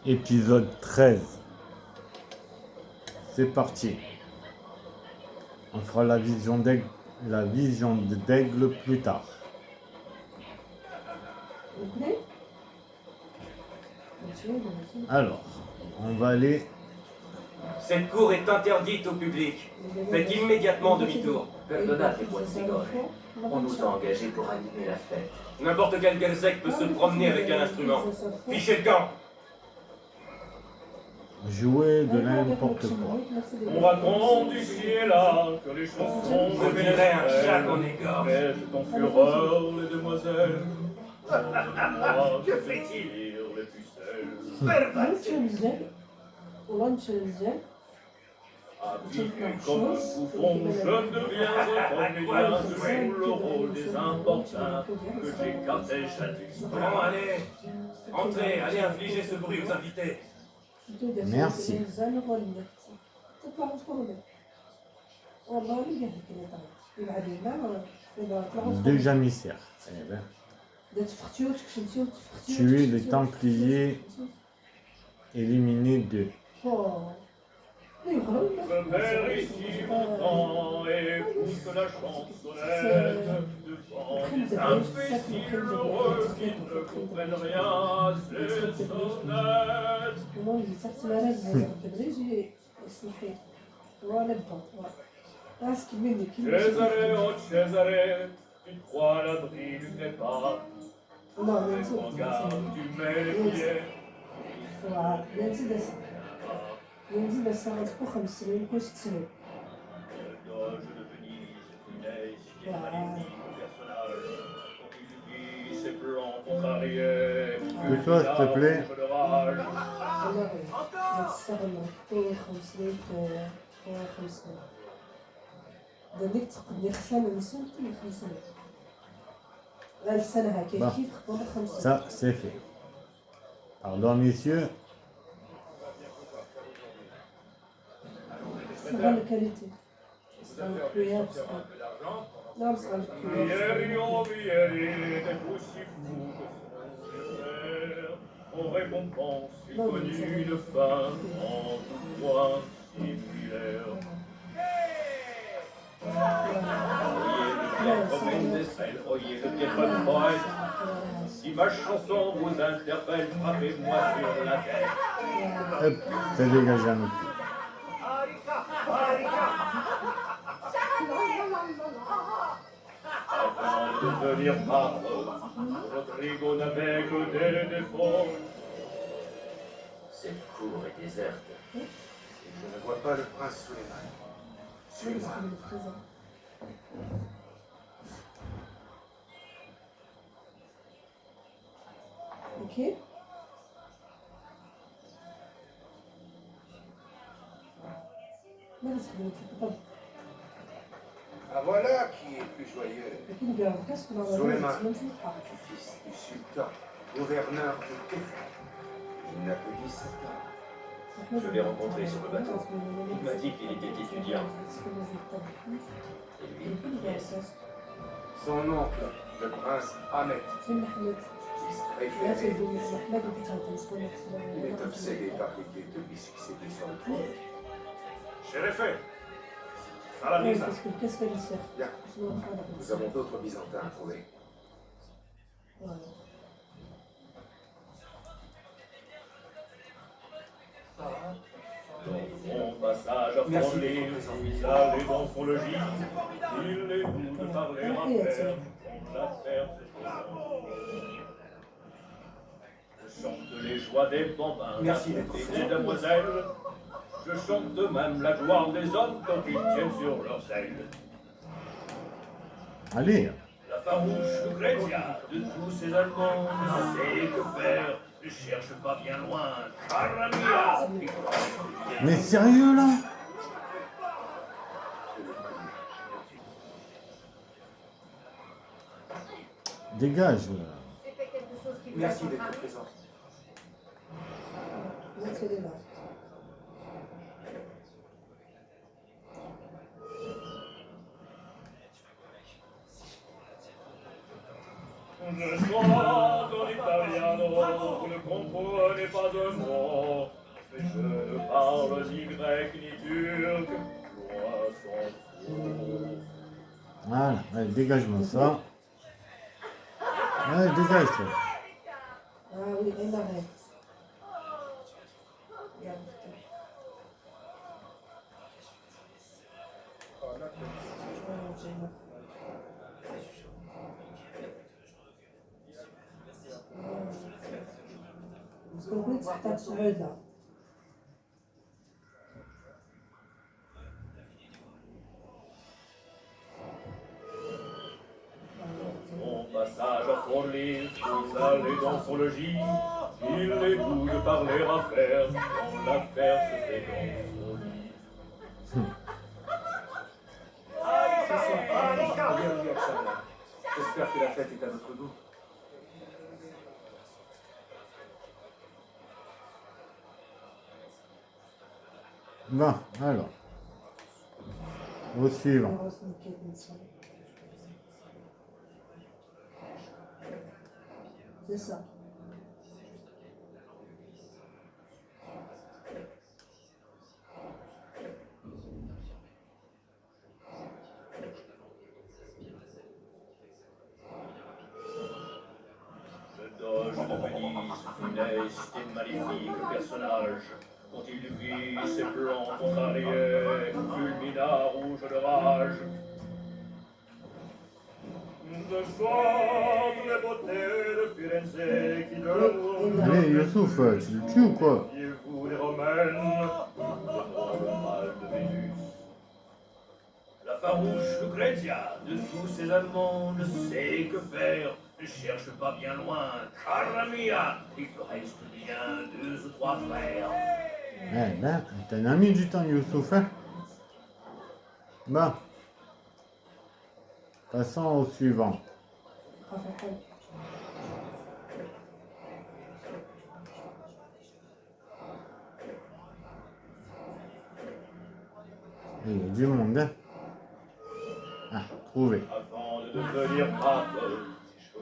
Épisode 13. C'est parti. On fera la vision d'aigle plus tard. Alors, on va aller. Cette cour est interdite au public. Faites immédiatement demi-tour. Perdonnez les bois de cigarettes. On nous a engagés pour animer la fête. N'importe quel Galzec peut se promener avec un instrument. Fichez le camp. Jouer de n'importe quoi. On raconte ici et là que les chansons On dirait un chat qu'on égorge. mettent en fureur les demoiselles. Que fait-il? Les pucelles. Habillé comme un bouffon, je deviens un comédien. Je joue le rôle des importuns que j'écartais jadis. Bon, allez. Entrez, allez infliger ce bruit aux invités. Merci. Deux janissaires. Eh ben, tuer les Templiers, éliminer deux. Le père ici m'entend et pousse la chansonnette devant des imbéciles heureux qui ne comprennent rien à ces sonnettes. Césaré, oh Césaré, tu te crois à l'abri du trépas. En garde, tu mets les pieds. ينزل الساعة تكون 5 سنين يكون 6 سنين. Doge de Venise, Inès, qui est magnifique personnage. Quand il vit ses plans contrariés, Tais-toi, s'il te plaît. de rage. أنا تستغل تكون 5 سنين تكون 5 سنين. ديك تقدر خسانة نسون تكون 5 سنين. غير السنة هكا كيف خطوة 5 سنين. Ça, c'est fait. Pardon, messieurs. C'est la qualité. C'est incroyable. Non, c'est incroyable. Vieri, oh Vieri, des fous si fous que son frère. En récompense, il connut une femme en tout point similaire. Oyez comme une aisselle, oyez le bien comme poète. Si ma chanson vous interpelle, frappez-moi sur la tête. Hop, fais dégager un autre. Avant de devenir parole, Rodrigo n'avait que des défauts. Cette cour est déserte. Et je ne vois pas le prince Suleiman. Suis-moi. Ok. Ah voilà qui est plus joyeux. Suleiman, Suleiman. fils du sultan, gouverneur de Kefra. Il n'a que 17 ans. Je l'ai rencontré sur le bateau. Il m'a dit qu'il était étudiant. Et lui, qui est-ce? Son oncle, le prince Ahmed, fils préféré. Il est obsédé par l'idée de lui succéder sur le trône. Chérifé, Salamisa. Bien, nous avons d'autres Byzantins à trouver. Dans son passage à frôler, il allait dans son logis. Il est doux de parler à peine, quand l'affaire je chante les joies des bambins, des demoiselles. Je chante de même la gloire des hommes quand ils tiennent sur leurs ailes. Allez. La farouche Grécia de tous ces Allemands ne sait que faire, ne cherche pas bien loin. Caramia. Mais sérieux là? Dégage là. Merci d'être présent. Je chante en italiano, vous ne comprenez pas un mot. Mais je ne parle ni grec ni turc, loin s'en faut. Voilà, allez, dégage-moi ça. Allez, dégage-toi. Ah oui, elle arrête. Regarde. بس كنت تحتاج سعودة. Son passage à Forlì, vous allez dans son logis. Il est doux de parler affaires, quand l'affaire se fait dans son lit. Bienvenue à Chalma. J'espère que la fête est à votre goût. Bon, alors. Au suivant. C'est ça. Le doge de Venise, funeste et maléfique personnage, quand il vit ses plans contrariés, fulmina rouge de rage. De soir, les beautés de Firenze qui de Allez, Youssouf, tu le tues ou quoi? vous les Romaines, devant le mal de Vénus. La farouche Lucrezia, de tous ses amants, ne sait que faire. Ne cherche pas bien loin, cara mia, il te reste bien 2 ou 3 frères. Eh ben, t'en as mis du temps, Youssouf, hein? Bon. Passons au suivant. Il y a du monde, hein? Ah, trouvé. Avant de devenir pape,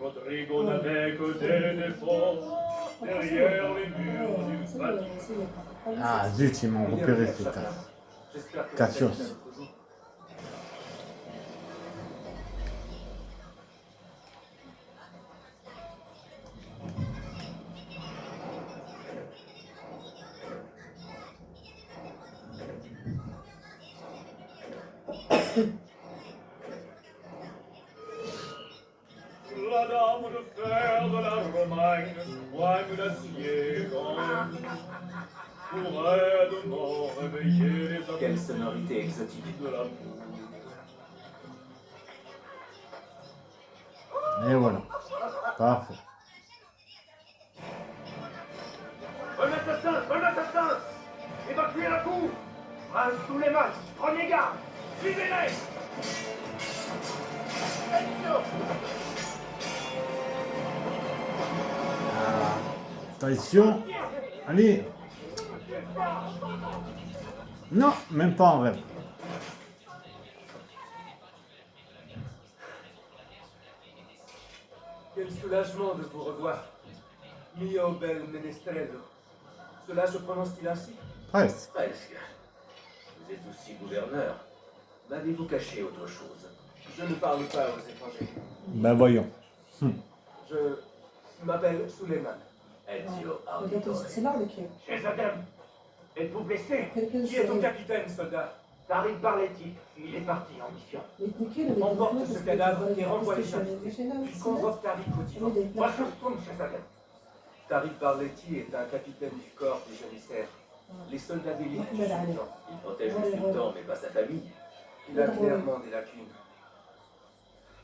Rodrigo n'avait que des défauts. Derrière les murs du Vatican. Ah, zut, ils m'ont repéré ces cas. J'espère que Cassius. la fête est à votre goût. La dame de fer de la Romagne, poigne d'acier gagne, pourrait demain réveiller les amours Quelle sonorité exotique. de l'amour. Et voilà. Parfait. Un assassin! Évacuez la cour! Prince sous les mains, prenez garde! Suivez-les! Attention. Allez. Non, même pas en rêve. Quel soulagement de vous revoir. Mio bel menestrello. Cela se prononce-t-il ainsi? Presque. Presque. Vous êtes aussi gouverneur. M'avez-vous caché autre chose? Je ne parle pas aux étrangers. Ben voyons. Je m'appelle Suleiman. Ezio بدأت Auditore. السلاح لك Chez Adam, êtes-vous blessé? Qui est ton capitaine, soldat? Tariq Barletti, il est parti en mission. Emporte ce cadavre et renvoie les invités. Puis convoque Tariq au divan. Moi, je retourne chez Adam. Tariq Barletti est un capitaine du corps des janissaires. Les soldats d'élite du sultan. Il protège le sultan, mais pas sa famille. Il a clairement des lacunes.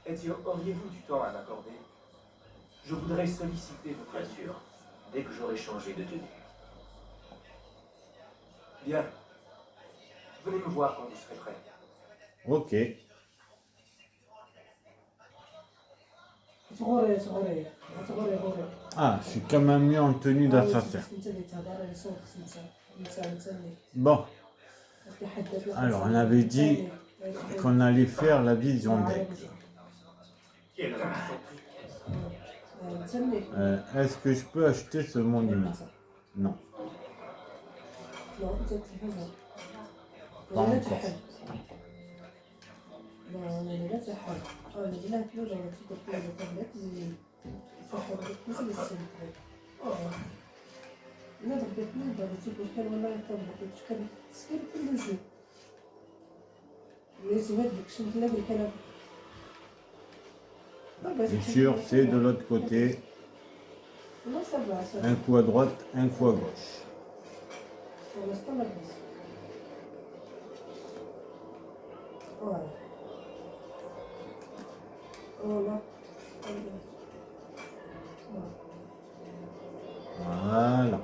Ezio, auriez-vous du temps à m'accorder? Je voudrais solliciter votre Bien aide. sûr, dès que j'aurai changé de tenue. Bien. Venez me voir quand vous serez prêt. Ok. صغوري صغوري صغوري غوري Ah, je suis quand même mieux en tenue d'assassin. Bon, alors on avait dit qu'on allait faire la vision d'aigle. Est-ce que je peux acheter ce monument? Non. لا انت التلفزة Pas لا encore. تحب لا انا لا تحب انا لا تقول انا تقول لي الطابلت اللي تحب مثل السنت لا ضربتني تقول كان والله الطابلت كان سكر كل جو mais c'est vrai que je me lève le canapé. Bien sûr, c'est de l'autre côté. Non, ça va, ça va. Un coup à droite, un coup à gauche. Pour l'instant, la base. Voilà. Voilà. Voilà.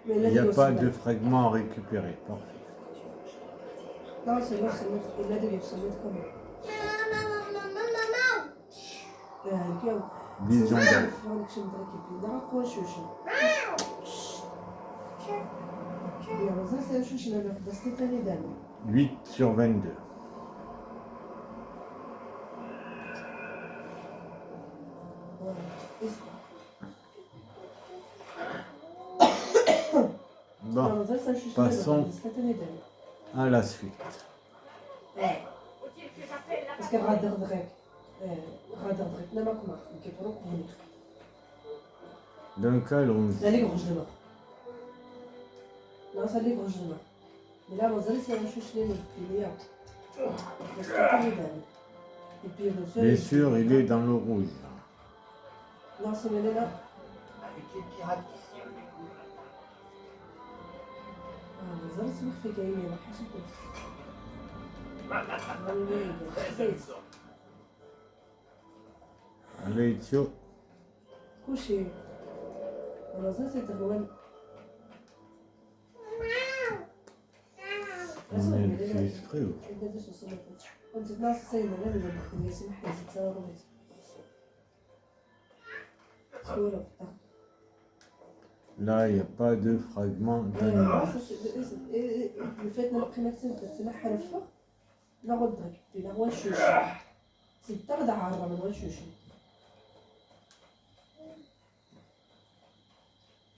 Mais Il là, n'y a il pas aussi, de là. fragments à récupérer. Parfait. Non, c'est bon, c'est bon. Il a des c'est bon comment. الجو Vision d'elle. فهمك شنو راكي بينا وشوشو يا مازال شوشو انا بس تاني دام 8 sur 22. Bon, passons à la suite. بس كان غادر دغيك غادر دغيك لا ما كنا كيفروك ونيك D'un cas, allons-y. لا لي غوج دابا لا صار لي غوج دابا لا مازال سي نشوش لي البيليا بس تاني دام Bien sûr, il est dans le rouge. Non, c'est le là. Avec les pirates ici, on découvre. مازال سمح في كاين ما حاش نقول Allez, Tio. كلشي مازال تيتغول On est fait exprès ou كنت ناس سايبه غير اللي بخلي يسمح لي زيت روبيت صورة Là, il n'y a pas de fragment d'animal. le fait نلقي نفسي تسمح الفخ ناخد دغك بلا هو الشوش ستة غدا عارضة من هو الشوش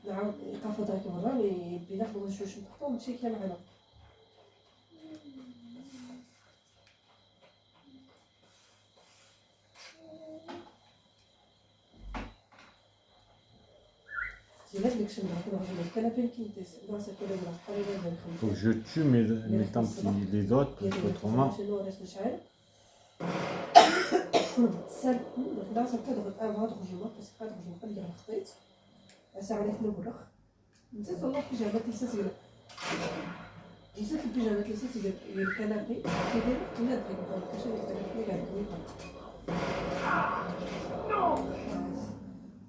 نعاود يقفوا دغك مرة بلا هو الشوش نحطو ونمشي كيما معنا Il Faut que je tue mes tant pis les autres, parce qu'autrement.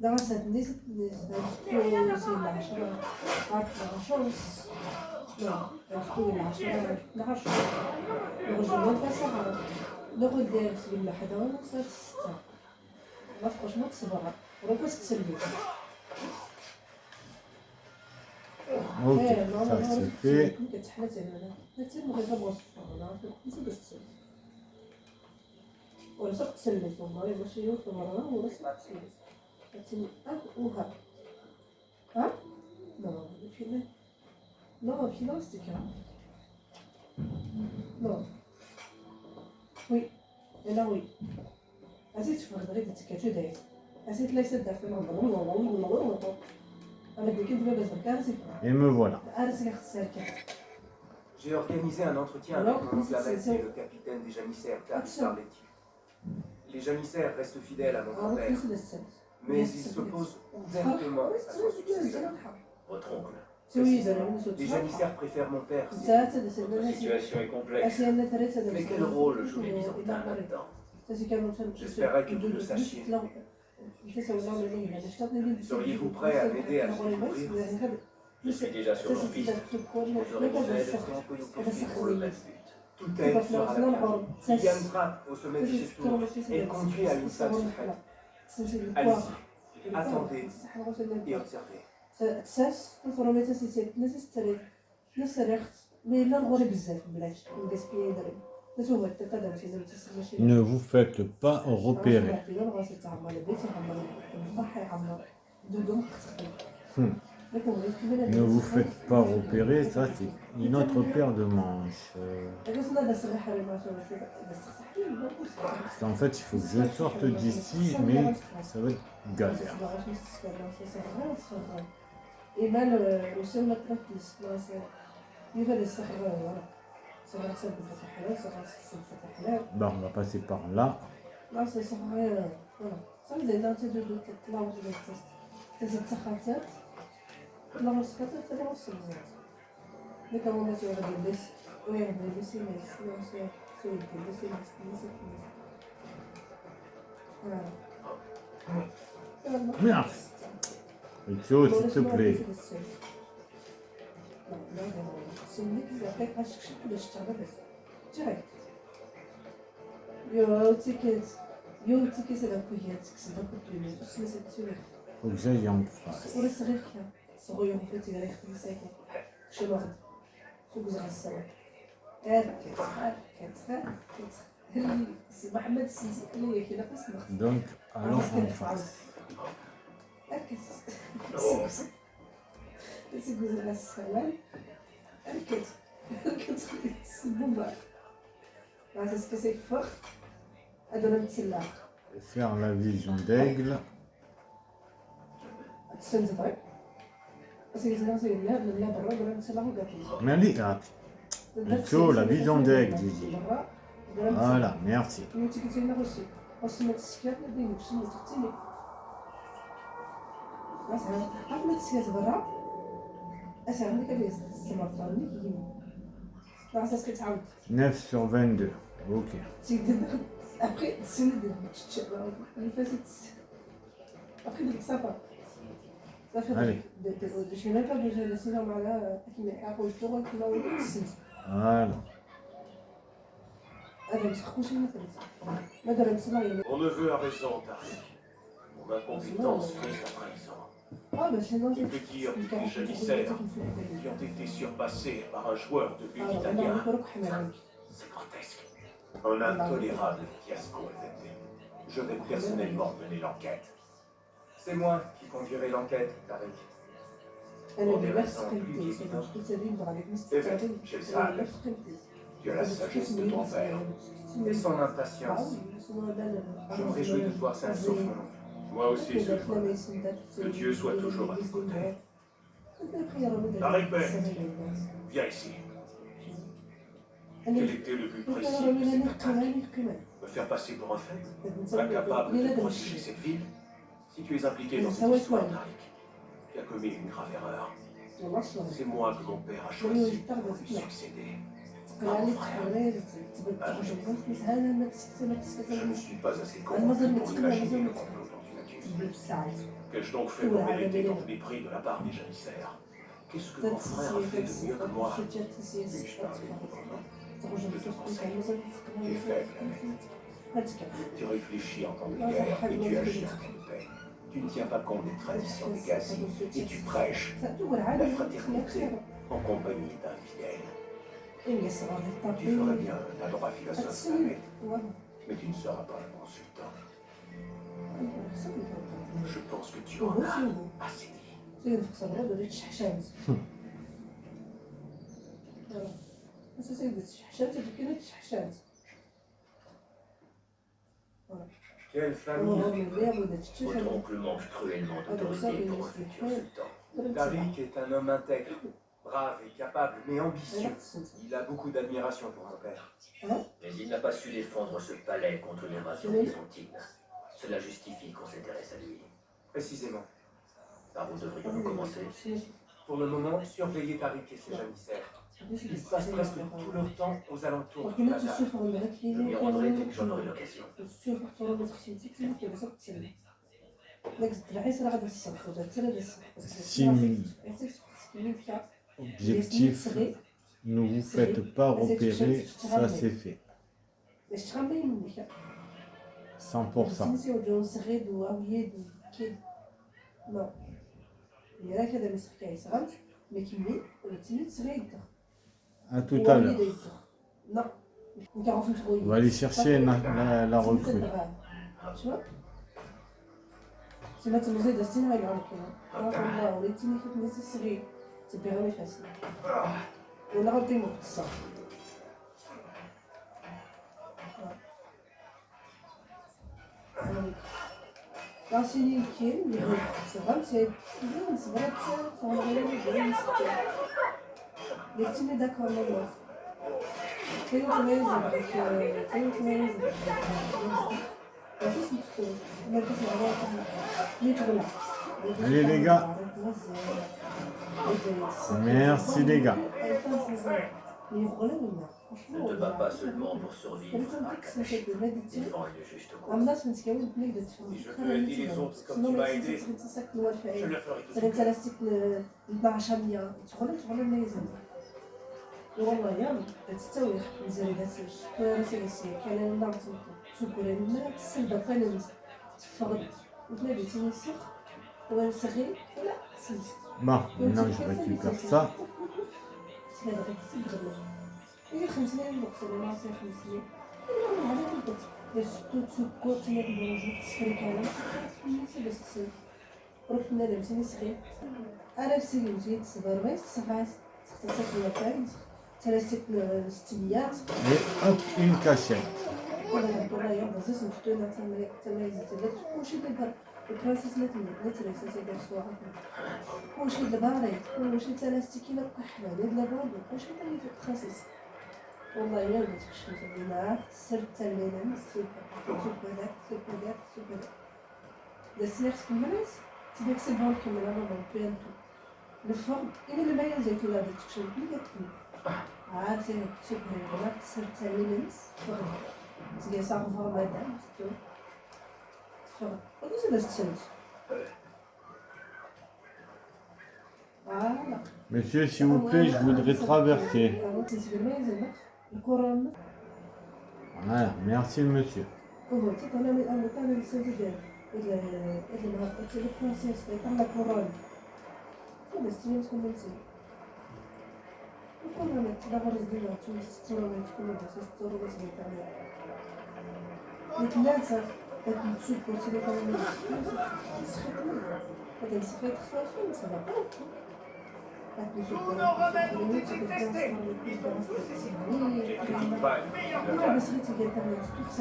Dans cette liste, c'est la chance. Non, la chance. الرجل كسرها ناخد داير سبيل الوحدة ونكسر ستة ما تبقاش ما تصبر وراك تسلي Ok, ça c'est fait. كتحلت هنا كتسلي غير بوصفة أنا عارفة نسيت تسلي ولا صح تسلي ثم باش يوصل مرة ولا ما تسلي تسلي وها ها non non puis là c'était calme non oui et là oui assez tu ferais de تكاتو دايت assez لا يصدق في الموضوع انا كنت بس كارثه Et me voilà. J'ai organisé un entretien Alors, avec mon oncle Ahmed c'est- et le capitaine des janissaires, David Barletti. Les janissaires restent fidèles à mon grand-père, mais ils s'opposent ouvertement à son successeur. Votre oncle. Les janissaires préfèrent mon père. Votre situation est complexe. Mais quel rôle jouent les Byzantins là-dedans? J'espérais que vous le sachiez. Seriez-vous prêt à m'aider à le découvrir? Je suis déjà sur leur piste. J'aurai vos aides Tant que nous pour poursuivons le même but. toute aide sera la bienvenue. Il y a une trappe au sommet de ces tours. Elle conduit à une salle secrète. Allez-y, attendez et observez. تساس تفرمي تسيسيت ناس استريت ناس ريخت مي لا نغوري بزاف بلاش نقص بيه دري ناس هو تقدر شي زعما تسمى شي Ne vous faites pas repérer. Ne vous faites pas opérer, ça c'est une autre paire de manches. Parce qu'en fait, il faut que je sorte d'ici, mais ça va être galère. Bon, on va passer par là. Merde. Riccio, s'il te plaît. Faut que j'aille en face. Donc, allons en face. Faire la vision d'aigle. Mais allez, Riccio, la vision d'aigle, j'ai dit. Voilà, merci. Neuf sur 22. Ok. Allez. Voilà. Mon neveu a raison, Tariq. Mon incompétence fait sa trahison. Les petits du janissaires qui ont été surpassés par un joueur de but italien. C'est grotesque. Un intolérable fiasco, FMD. Je vais personnellement mener l'enquête. C'est moi qui conduirai l'enquête, Tariq. Pour des raisons plus évidentes. J'ai sale. Tu as la sagesse de ton père et son impatience. Je me réjouis de voir ça sauf mon nom. Moi aussi, ce jour. Que Dieu soit toujours à tes côtés. Tariq Bey, viens ici. Quel était le but précis de cette attaque? Me faire passer pour un faible, incapable de protéger cette ville? Si tu es impliqué dans cette histoire, Tariq, tu as commis une grave erreur. C'est moi que mon père a choisi pour lui succéder. Pas mon frère. Je ne suis pas assez convaincu pour imaginer le complot dont tu m'accuses. Qu'ai-je donc fait pour mériter tant de mépris de la part des janissaires? Qu'est-ce que mon frère a fait de mieux que moi? Puis-je parler librement? Je te conseille. Tu es faible. Tu réfléchis en temps de guerre et tu agis en temps de paix. Tu ne tiens pas compte des traditions des Ghazi et tu prêches la fraternité en compagnie d'infidèles. Tu ferais bien un adroit philosophe, Ahmed, mais tu ne seras pas un bon sultan. Je pense que tu en as assez dit. Quelle famille! Votre oncle manque cruellement d'autorité pour un futur sultan. Tariq est un homme intègre, brave et capable, mais ambitieux. Il a beaucoup d'admiration pour mon père. Mais il n'a pas su défendre ce palais contre l'invasion byzantine. Cela justifie qu'on s'intéresse à lui. Précisément. Par où devrions-nous commencer? Pour le moment, surveillez Tariq et ses janissaires. Ils passent presque tout leur temps aux alentours du bazar. Je m'y rendrai dès que j'en aurai l'occasion. Objectif, ne vous faites pas repérer, ça c'est fait. 100%. À tout à l'heure. On va aller chercher la recrue. كما تمزيد السين هاي العمر كنا والله وليتيني كنت ناس صغير تبيعوني فاسد ولا غلطي مختصر راسيني كين اللي هو صغرت صغرت صغرت قلتيني داكور والله كاين تميز كاين تميز Allez les gars. Merci les gars. Ne te bats pas seulement pour survivre à Kanashi. Défends une juste cause. Si je peux aider les autres comme tu m'as aidé, je le ferai tout de suite. والله يا تستوي مزال راسي كان نضرب سكر الماء تسلب فانا تفقد وتنادي تنسخ ولا صغير ولا سلس Bon, maintenant je récupère ça. هذا غير تبغى هي 5 سنين بقصر راسي 5 سنين على البيت باش تسكر تنادي بونجو تسكري كلام بس تسلب رحت نادم تاني صغير انا سيدي جيت صغير بس صفات تختصر لي فاين ثلاثة ستيات Et hop, une cachette. والله يا بزاف نفتونا تميز تبات كلشي دابا البرانسيس لا تريسا سيدي سواء كلشي دابا كلشي ثلاثة كيلو قحبة دابا كلشي تخصص والله يا ما تكشف معاك سرت تلينا سوق هذاك دسنا كملت تبيك سبون كمل انا بان الفرق إلى اللي ما ينزل كذا بتكشف لي كتكون عاد سوق هذاك سرت تلينا فرق تجي صار مدام فرق ودوز بس تسلت voilà. Monsieur, s'il vous plaît, je voudrais traverser. Voilà, merci le monsieur.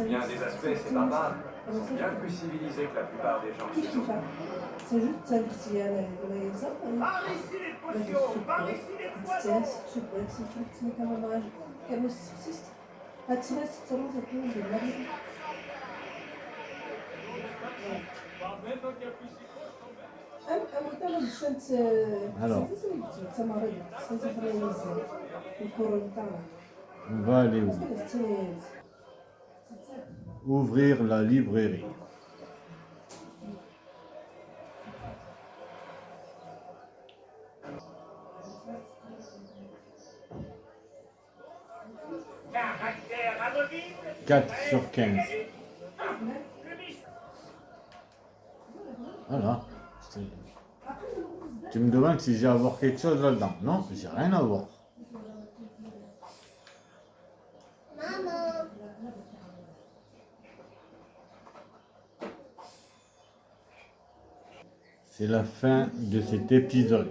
Bien des aspects, c'est barbare. Ils sont bien plus civilisés que la plupart des gens chez nous. C'est juste ça que s'il y a la Par ici les potions, par ici les poissons. Alors, on va aller où? Ouvrir la librairie. Caractère amovible. 4 sur 15. Voilà. Tu me demandes si j'ai à voir quelque chose là-dedans. Non, j'ai rien à voir. C'est la fin de cet épisode.